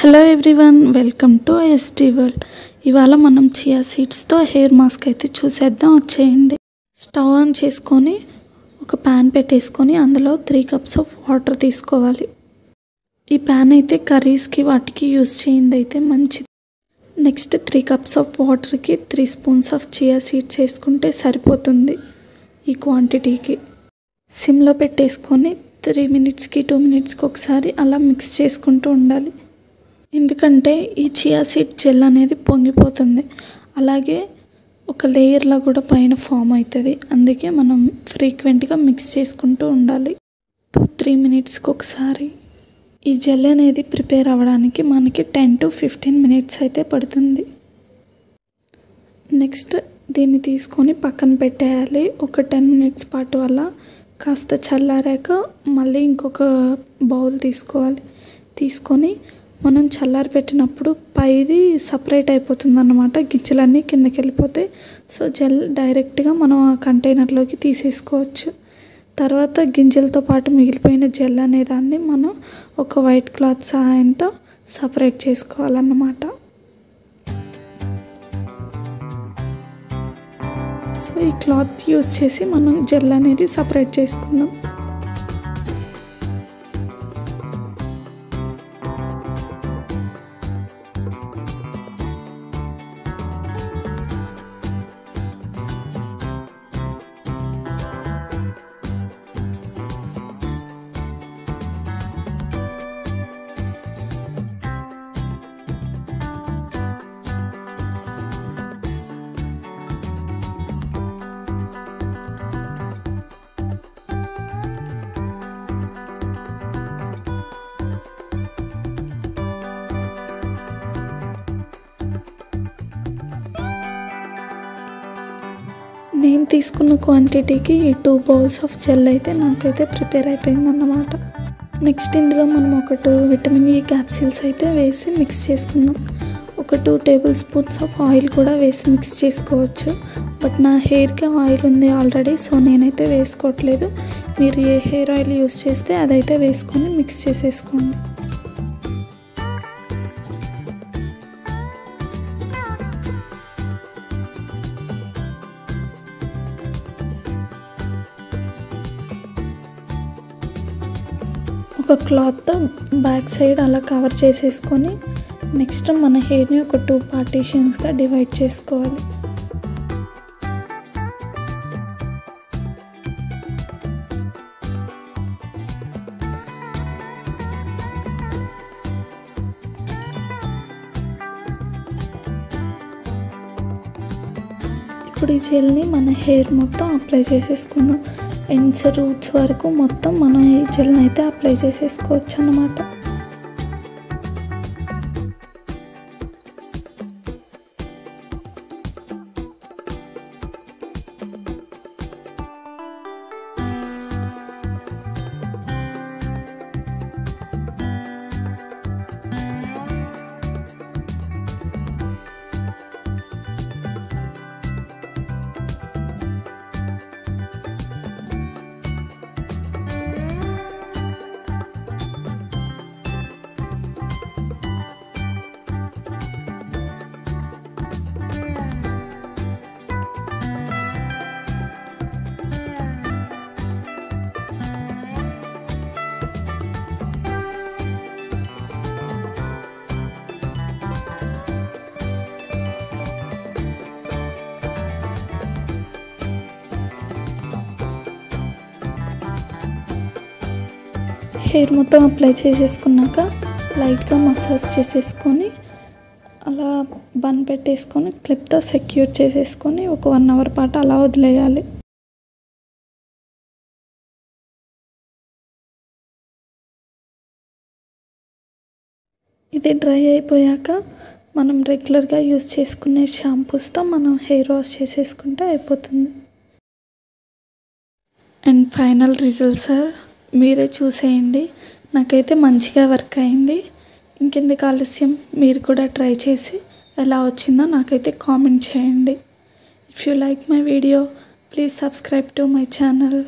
Hello everyone, welcome to ST world. ఇవాళ మనం chia సీడ్స్తో hair mask అయితే చూసేద్దాం. వచ్చేయండి. స్టవ్ ఆన్ చేసుకొని ఒక ప్యాన్ పెట్టేసుకొని అందులో 3 కప్స్ ఆఫ్ వాటర్ తీసుకోవాలి. ఈ ప్యాన్ అయితే కర్రీస్కి వాటికి యూస్ చేయింది అయితే మంచిది. నెక్స్ట్ 3 కప్స్ ఆఫ్ వాటర్కి 3 స్పూన్స్ ఆఫ్ చియా సీడ్స్ వేసుకుంటే సరిపోతుంది. ఈ క్వాంటిటీకి సిమ్లో పెట్టేసుకొని 3 మినిట్స్కి 2 మినిట్స్కి ఒకసారి అలా మిక్స్ చేసుకుంటూ ఉండాలి. ఎందుకంటే ఈ చియా సీడ్ జెల్ అనేది పొంగిపోతుంది, అలాగే ఒక లేయర్లో కూడా పైన ఫామ్ అవుతుంది. అందుకే మనం ఫ్రీక్వెంట్గా మిక్స్ చేసుకుంటూ ఉండాలి. 2-3 మినిట్స్కి ఒకసారి. ఈ జెల్ అనేది ప్రిపేర్ అవ్వడానికి మనకి 10 to 15 మినిట్స్ అయితే పడుతుంది. నెక్స్ట్ దీన్ని తీసుకొని పక్కన పెట్టేయాలి. ఒక 10 మినిట్స్ పాటు అలా కాస్త చల్లారాక మళ్ళీ ఇంకొక బౌల్ తీసుకోవాలి. తీసుకొని మనం చల్లారి పెట్టినప్పుడు పైది సపరేట్ అయిపోతుంది అన్నమాట, గిజ్జలన్నీ కిందకి వెళ్ళిపోతాయి. సో జెల్ డైరెక్ట్గా మనం ఆ కంటైనర్లోకి తీసేసుకోవచ్చు. తర్వాత గింజలతో పాటు మిగిలిపోయిన జెల్ అనే దాన్ని మనం ఒక వైట్ క్లాత్ సహాయంతో సపరేట్ చేసుకోవాలన్నమాట. సో ఈ క్లాత్ యూస్ చేసి మనం జెల్ అనేది సపరేట్ చేసుకుందాం. నేను తీసుకున్న క్వాంటిటీకి ఈ 2 బౌల్స్ ఆఫ్ జెల్ అయితే నాకైతే ప్రిపేర్ అయిపోయిందన్నమాట. నెక్స్ట్ ఇందులో మనం ఒక 2 విటమిన్ ఈ క్యాప్సిల్స్ అయితే వేసి మిక్స్ చేసుకుందాం. ఒక 2 టేబుల్ స్పూన్స్ ఆఫ్ ఆయిల్ కూడా వేసి మిక్స్ చేసుకోవచ్చు. బట్ నా హెయిర్కి ఆయిల్ ఉంది ఆల్రెడీ, సో నేనైతే వేసుకోవట్లేదు. మీరు ఏ హెయిర్ ఆయిల్ యూస్ చేస్తే అదైతే వేసుకొని మిక్స్ చేసేసుకోండి. ఒక క్లాత్తో బ్యాక్ సైడ్ అలా కవర్ చేసేసుకొని నెక్స్ట్ మన హెయిర్ని ఒక 2 పార్టీషన్స్గా డివైడ్ చేసుకోవాలి. ఇప్పుడు ఈ జెల్ని మన హెయిర్ మొత్తం అప్లై చేసేసుకుందాం. ఎండ్స్ రూట్స్ వరకు మొత్తం మనం ఈ జెల్ని అయితే అప్లై చేసేసుకోవచ్చు అన్నమాట. హెయిర్ మొత్తం అప్లై చేసేసుకున్నాక లైట్గా మసాజ్ చేసేసుకొని అలా బన్ పెట్టేసుకొని క్లిప్తో సెక్యూర్ చేసేసుకొని ఒక 1 అవర్ పాటు అలా వదిలేయాలి. ఇది డ్రై అయిపోయాక మనం రెగ్యులర్గా యూస్ చేసుకునే షాంపూస్తో మనం హెయిర్ వాష్ చేసేసుకుంటే అయిపోతుంది. అండ్ ఫైనల్ రిజల్ట్స్ మీరే చూసేయండి. నాకైతే మంచిగా వర్క్ అయింది. ఇంకెందుకు ఆలస్యం, మీరు కూడా ట్రై చేసి ఎలా వచ్చిందో నాకైతే కామెంట్ చేయండి. If you like my video, please subscribe to my channel.